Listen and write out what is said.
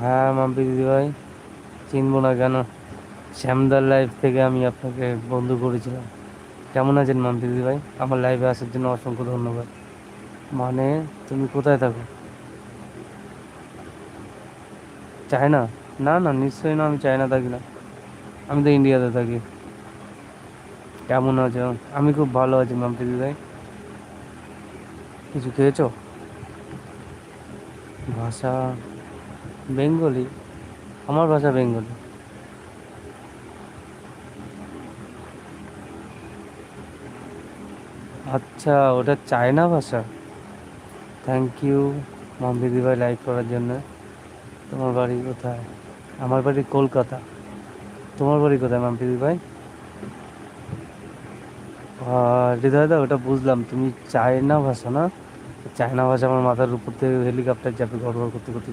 হ্যাঁ মাম্পি দিদিভাই, চিনবো না কেন? শ্যামদার লাইফ থেকে আমি আপনাকে বন্ধু করেছিলাম। কেমন আছেন মাম্পি দিদিভাই? আমার লাইভে আসার জন্য অসংখ্য ধন্যবাদ। মানে, তুমি কোথায় থাকো? চায়না? না না, নিশ্চয়ই না, আমি চায়না থাকি না। আমি তো ইন্ডিয়াতে থাকি। কেমন আছো? আমি খুব ভালো আছি মাম্পি দিদিভাই। কিছু খেয়েছো? ভাষা বেঙ্গলি? আমার ভাষা বেঙ্গলি। আচ্ছা, ওটা চায়না ভাষা। থ্যাংক ইউ মাম্পি দিদিভাই লাইভ করার জন্য। তোমার বাড়ি কোথায়? আমার বাড়ি কলকাতা। তোমার বাড়ি কোথায় মাম্পি দিদিভাই? হৃদয় দা, ওটা বুঝলাম, তুমি চায়না ভাষা না? চায়না ভাষা আমার মাথার উপর থেকে হেলিকপ্টার যাবে গড় গড় করতে করতে।